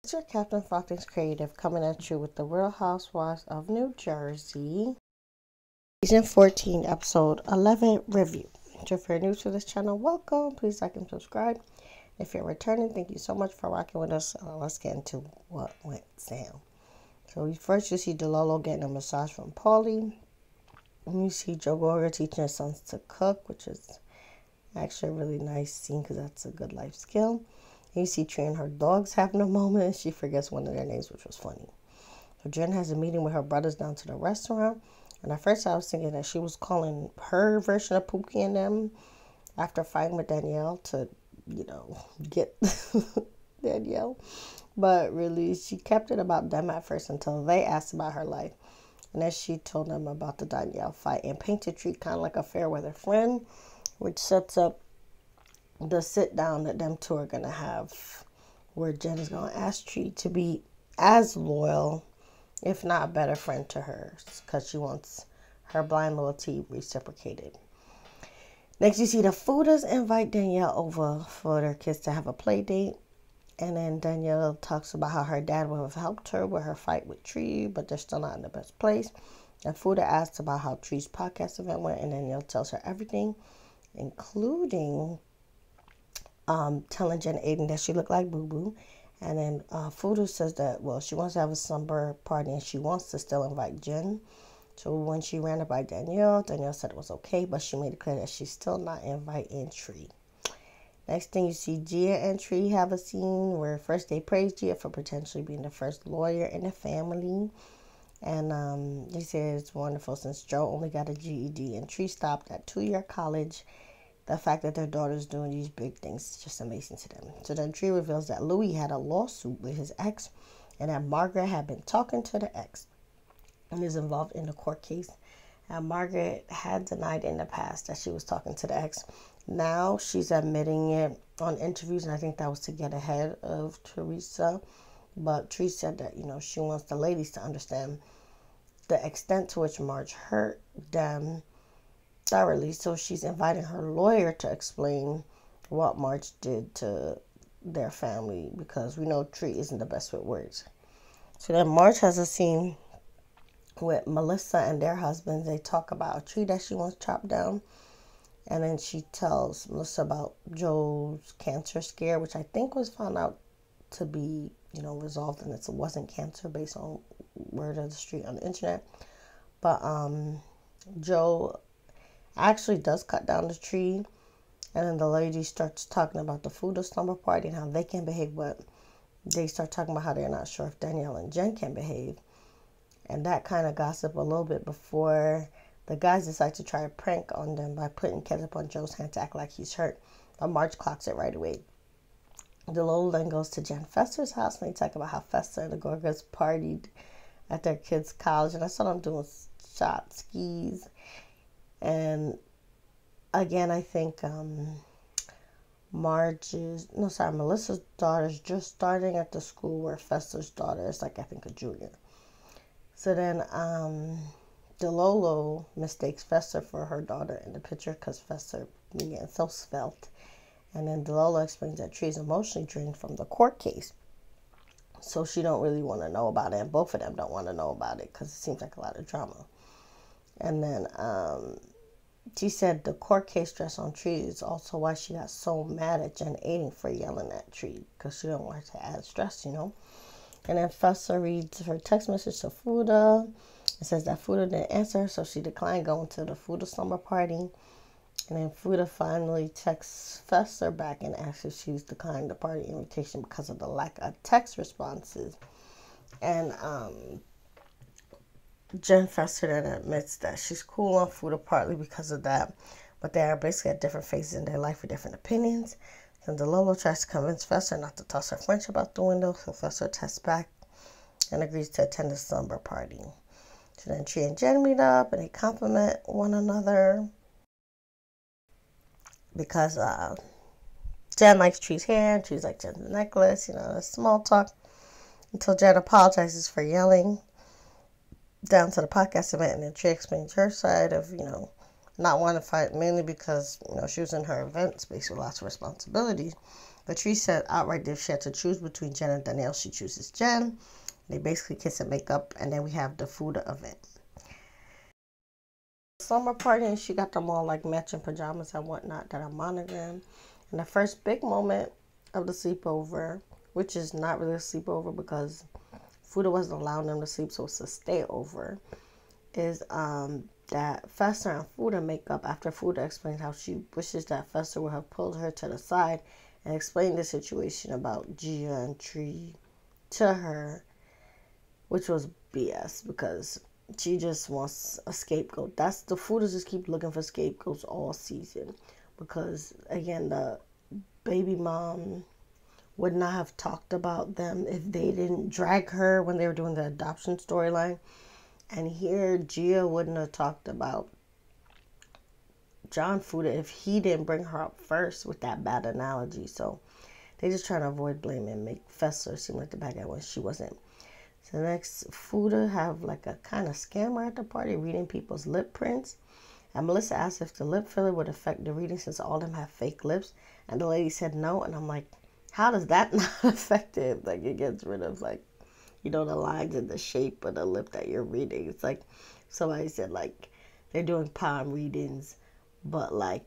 It's your Captain Falcons Creative coming at you with the Real Housewives of New Jersey, Season 14, Episode 11 Review. If you're new to this channel, welcome. Please like and subscribe. If you're returning, thank you so much for rocking with us. Let's get into what went down. So first you see Delolo getting a massage from Paulie. And you see Joe Gorga teaching his sons to cook, which is actually a really nice scene because that's a good life skill. And you see Tree and her dogs having a moment, and she forgets one of their names, which was funny. So Jen has a meeting with her brothers down to the restaurant. And at first I was thinking that she was calling her version of Pookie and them after fighting with Danielle to, get Danielle. But really, she kept it about them at first until they asked about her life. And then she told them about the Danielle fight and painted Tree kind of like a fair weather friend, which sets up the sit down that them two are going to have, where Jen is going to ask Tree to be as loyal, if not a better friend to her, because she wants her blind loyalty reciprocated. Next, you see the Fudas invite Danielle over for their kids to have a play date. And then Danielle talks about how her dad would have helped her with her fight with Tree, but they're still not in the best place. And Fuda asks about how Tree's podcast event went, and Danielle tells her everything, including telling Jen Aiden that she looked like Boo Boo. And then Fuda says that, she wants to have a slumber party and she wants to still invite Jen. So when she ran it by Danielle said it was okay, but she made it clear that she's still not inviting Tree. Next thing you see, Gia and Tree have a scene where first they praise Gia for potentially being the first lawyer in the family. And they say it's wonderful since Joe only got a GED and Tree stopped at 2-year college. The fact that their daughter's doing these big things is just amazing to them. So then Tree reveals that Louis had a lawsuit with his ex and that Margaret had been talking to the ex and is involved in the court case. And Margaret had denied in the past that she was talking to the ex. Now she's admitting it on interviews, and I think that was to get ahead of Teresa. But Tree said that, she wants the ladies to understand the extent to which Marge hurt them thoroughly. So she's inviting her lawyer to explain what Marge did to their family, because we know Tree isn't the best with words. So then Marge has a scene with Melissa and their husbands. They talk about a tree that she wants chopped down. And then she tells Melissa about Joe's cancer scare, which I think was found out to be, resolved, and it wasn't cancer based on word of the street on the internet. But Joe actually does cut down the tree. And then the lady starts talking about the food of slumber party and how they can behave, but they start talking about how they're not sure if Danielle and Jen can behave. And that kind of gossip a little bit before the guys decide to try a prank on them by putting ketchup on Joe's hand to act like he's hurt. But Marge clocks it right away. Delolo then goes to Jen Fester's house, and they talk about how Fester and the Gorgas partied at their kids' college. And I saw them doing shot skis. And again, I think Melissa's daughter is just starting at the school where Fester's daughter is, I think, a junior. So then Delolo mistakes Fester for her daughter in the picture because Fester began so svelte. And then Delolo explains that Tree is emotionally drained from the court case, so she don't really want to know about it, and both of them don't want to know about it because it seems like a lot of drama. And then she said the court case stress on Tree is also why she got so mad at Jen Aiden for yelling at Tree, because she don't want her to add stress, And then Fester reads her text message to Fuda. It says that Fuda didn't answer, so she declined going to the Fuda slumber party. And then Fuda finally texts Fester back and asks if she's declined the party invitation because of the lack of text responses. And Jen Fester then admits that she's cool on Fuda partly because of that, but they are basically at different phases in their life with different opinions. And Delolo tries to convince Fester not to toss her friendship out the window, so Fester tests back and agrees to attend the slumber party. So then Tree and Jen meet up and they compliment one another because Jen likes Tree's hair and Tree's like Jen's necklace, small talk until Jen apologizes for yelling down to the podcast event, and then Tree explains her side of, not wanting to fight, mainly because, she was in her event space with lots of responsibilities. Patrice said outright if she had to choose between Jen and Danielle, she chooses Jen. They basically kiss and make up, and then we have the food event. Slumber party, and she got them all like matching pajamas and whatnot that are monogram. And the first big moment of the sleepover, which is not really a sleepover because Fuda wasn't allowing them to sleep, so it's a stay over, is that Fester and Fuda make up after Fuda explains how she wishes that Fester would have pulled her to the side and explained the situation about Gia and Tree to her, which was BS because she just wants a scapegoat. That's the Fudas just keep looking for scapegoats all season because, again, the baby mom would not have talked about them if they didn't drag her when they were doing the adoption storyline. And here, Gia wouldn't have talked about John Fuda if he didn't bring her up first with that bad analogy. So they just trying to avoid blame and make Fester seem like the bad guy when she wasn't. So next, Fuda have like a kind of scammer at the party reading people's lip prints. And Melissa asked if the lip filler would affect the reading since all of them have fake lips. And the lady said no. And I'm like, how does that not affect it? Like, it gets rid of, like, you know, the lines and the shape of the lip that you're reading. It's like somebody said, like, they're doing palm readings, but, like,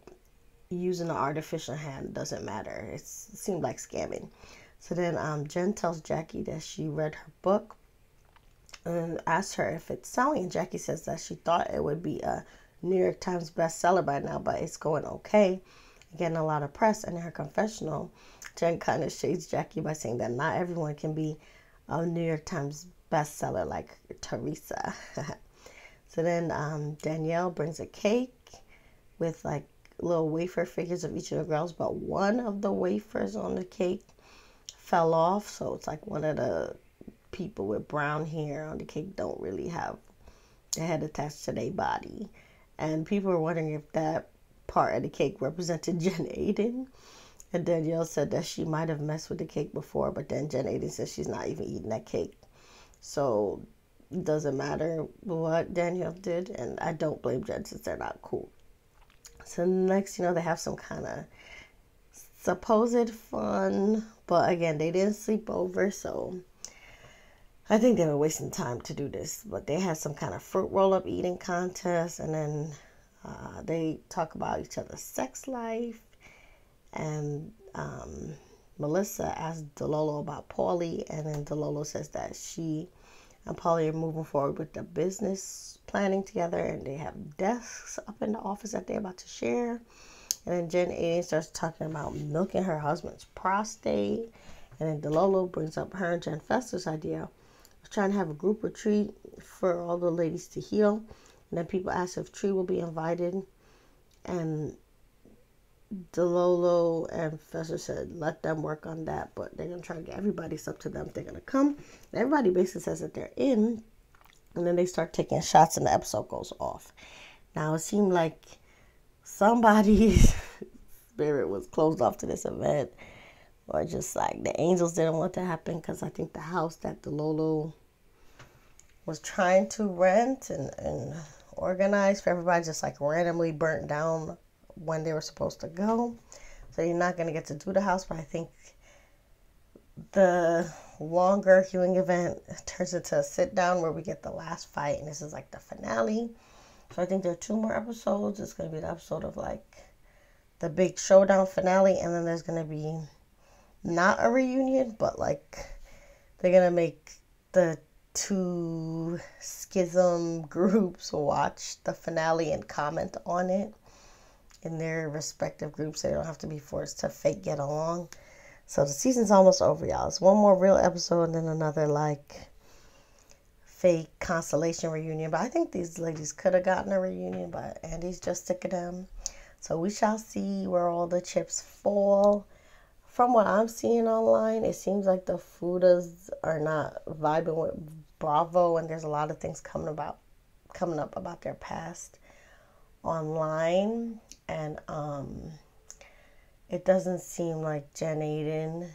using an artificial hand doesn't matter. It seemed like scamming. So then Jen tells Jackie that she read her book and asked her if it's selling. And Jackie says that she thought it would be a New York Times bestseller by now, but it's going okay, getting a lot of press. And in her confessional, Jen kind of shades Jackie by saying that not everyone can be a New York Times bestseller like Teresa. So then Danielle brings a cake with like little wafer figures of each of the girls, but one of the wafers on the cake fell off, so it's like one of the people with brown hair on the cake don't really have their head attached to their body. And people were wondering if that part of the cake represented Jen Aiden. And Danielle said that she might have messed with the cake before, but then Jen Aiden says she's not even eating that cake. So it doesn't matter what Danielle did, and I don't blame Jen since they're not cool. So next, you know, they have some kind of supposed fun, but again, they didn't sleep over, so I think they were wasting time to do this. But they had some kind of fruit roll-up eating contest, and then they talk about each other's sex life. And Melissa asked Delolo about Paulie, and then Delolo says that she and Paulie are moving forward with the business planning together, and they have desks up in the office that they're about to share. And then Jen Aiden starts talking about milking her husband's prostate, and then Delolo brings up her and Jen Fester's idea of trying to have a group retreat for all the ladies to heal. And then people ask if Tree will be invited, and Delolo and Fester said let them work on that, but they're going to try to get everybody up to them if they're going to come. And everybody basically says that they're in, and then they start taking shots and the episode goes off. Now it seemed like somebody's spirit was closed off to this event, or just like the angels didn't want to happen, because I think the house that Delolo was trying to rent and organize for everybody just like randomly burnt down when they were supposed to go. So you're not going to get to do the house, but I think the longer healing event turns into a sit down where we get the last fight, and this is like the finale. So I think there are 2 more episodes. It's going to be the episode of like the big showdown finale, and then there's going to be not a reunion, but like they're going to make the 2 schism groups watch the finale and comment on it in their respective groups. They don't have to be forced to fake get along. So the season's almost over, y'all. It's 1 more real episode and then another like fake constellation reunion. But I think these ladies could have gotten a reunion, but Andy's just sick of them. So we shall see where all the chips fall. From what I'm seeing online, it seems like the Fudas are not vibing with Bravo, and there's a lot of things coming up about their past online. And it doesn't seem like Jen Aiden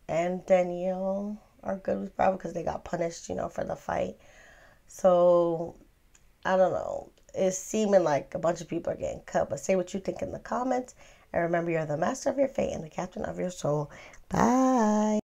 and Danielle are good with Bravo because they got punished, for the fight. So I don't know. It's seeming like a bunch of people are getting cut, but say what you think in the comments. And remember, you're the master of your fate and the captain of your soul. Bye.